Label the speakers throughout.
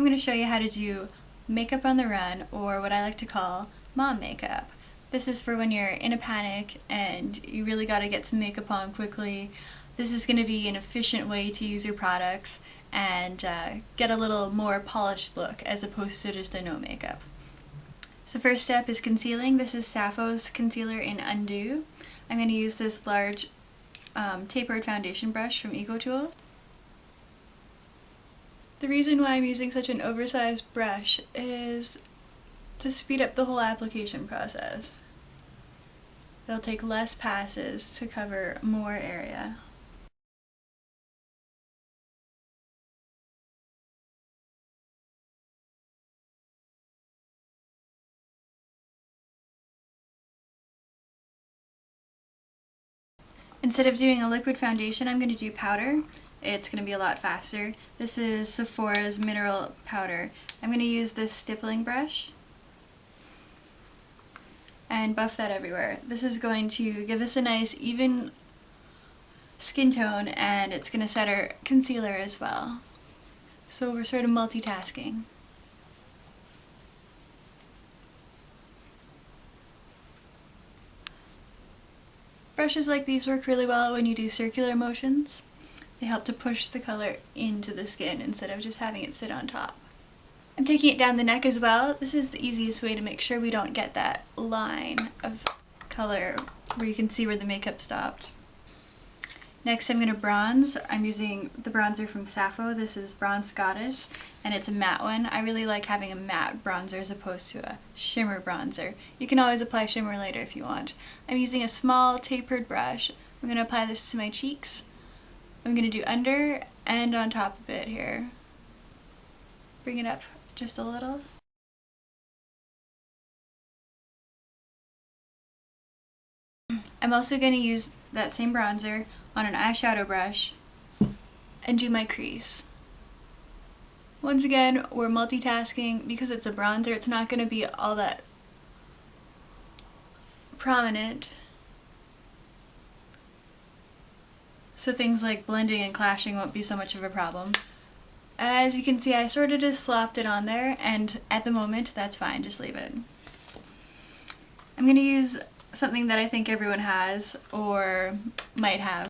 Speaker 1: I'm going to show you how to do makeup on the run, or what I like to call mom makeup. This is for when you're in a panic and you really got to get some makeup on quickly. This is going to be an efficient way to use your products and get a little more polished look as opposed to just a no makeup. So first step is concealing. This is Sappho's concealer in Undo. I'm going to use this large tapered foundation brush from EcoTool. The reason why I'm using such an oversized brush is to speed up the whole application process. It'll take less passes to cover more area. Instead of doing a liquid foundation, I'm going to do powder. It's going to be a lot faster. This is Sephora's mineral powder. I'm going to use this stippling brush and buff that everywhere. This is going to give us a nice even skin tone, and it's going to set our concealer as well. So we're sort of multitasking. Brushes like these work really well when you do circular motions. They help to push the color into the skin instead of just having it sit on top. I'm taking it down the neck as well. This is the easiest way to make sure we don't get that line of color where you can see where the makeup stopped. Next I'm going to bronze. I'm using the bronzer from Sappho. This is Bronze Goddess, and it's a matte one. I really like having a matte bronzer as opposed to a shimmer bronzer. You can always apply shimmer later if you want. I'm using a small tapered brush. I'm going to apply this to my cheeks. I'm going to do under and on top of it here. Bring it up just a little. I'm also going to use that same bronzer on an eyeshadow brush and do my crease. Once again, we're multitasking because it's a bronzer. It's not going to be all that prominent. So things like blending and clashing won't be so much of a problem. As you can see, I sort of just slopped it on there, and at the moment that's fine, just leave it. I'm going to use something that I think everyone has or might have.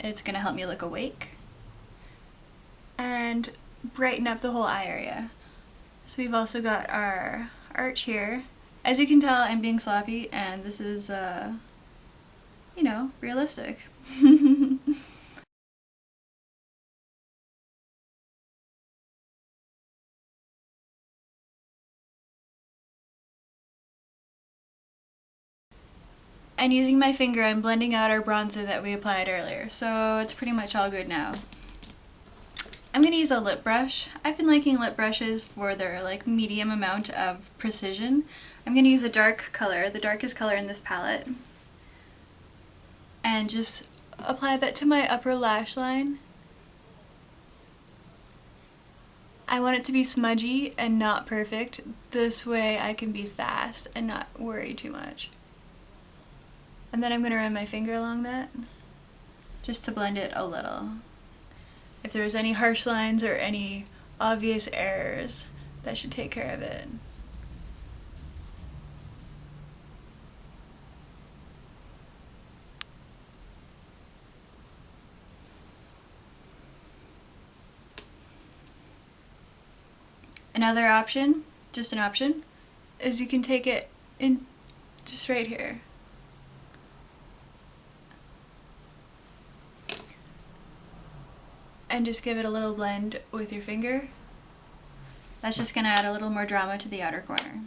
Speaker 1: It's going to help me look awake and brighten up the whole eye area. So we've also got our arch here. As you can tell, I'm being sloppy, and this is, you know, realistic. And using my finger, I'm blending out our bronzer that we applied earlier, so it's pretty much all good now. I'm going to use a lip brush. I've been liking lip brushes for their medium amount of precision. I'm going to use a dark color, the darkest color in this palette, and just apply that to my upper lash line. I want it to be smudgy and not perfect. This way I can be fast and not worry too much. And then I'm going to run my finger along that just to blend it a little. If there's any harsh lines or any obvious errors, that should take care of it. Another option, just an option, is you can take it in just right here. And just give it a little blend with your finger. That's just going to add a little more drama to the outer corner.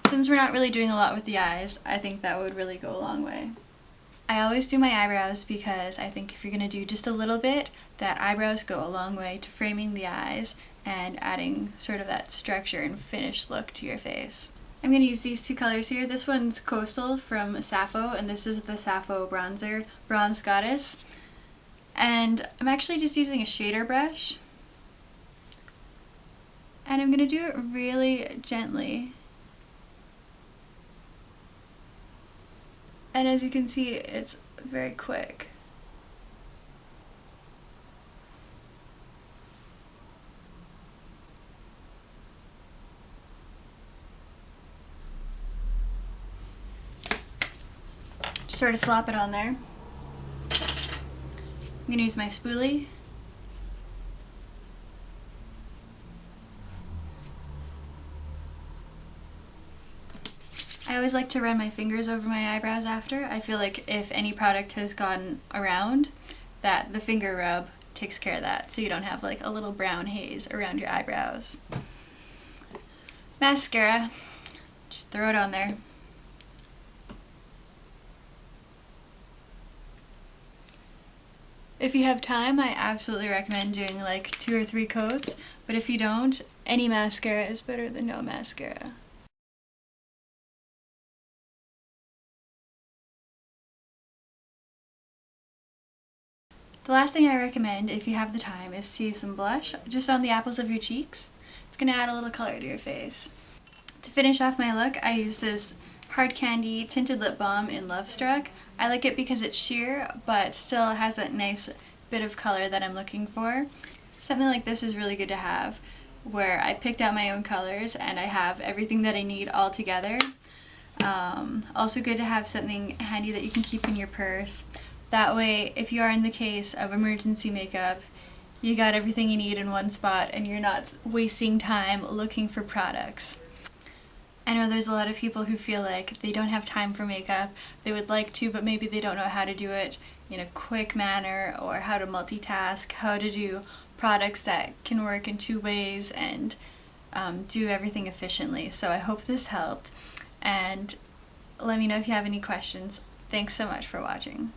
Speaker 1: Since we're not really doing a lot with the eyes, I think that would really go a long way. I always do my eyebrows because I think if you're going to do just a little bit, that eyebrows go a long way to framing the eyes and adding sort of that structure and finished look to your face. I'm going to use these two colors here. This one's Coastal from Sappho, and this is the Sappho bronzer, Bronze Goddess. And I'm actually just using a shader brush And I'm going to do it really gently. And as you can see, it's very quick. Just sort of slap it on there. I'm going to use my spoolie. I always like to run my fingers over my eyebrows after. I feel like if any product has gotten around, that the finger rub takes care of that, so you don't have like a little brown haze around your eyebrows. Mascara, just throw it on there. If you have time, I absolutely recommend doing like 2 or 3 coats, but if you don't, any mascara is better than no mascara. The last thing I recommend, if you have the time, is to use some blush just on the apples of your cheeks. It's going to add a little color to your face. To finish off my look, I use this Hard Candy Tinted Lip Balm in Love Struck. I like it because it's sheer, but still has that nice bit of color that I'm looking for. Something like this is really good to have, where I picked out my own colors and I have everything that I need all together. Also good to have something handy that you can keep in your purse. That way, if you are in the case of emergency makeup, you got everything you need in one spot and you're not wasting time looking for products. I know there's a lot of people who feel like they don't have time for makeup. They would like to, but maybe they don't know how to do it in a quick manner, or how to multitask, how to do products that can work in 2 ways and do everything efficiently. So I hope this helped, and let me know if you have any questions. Thanks so much for watching.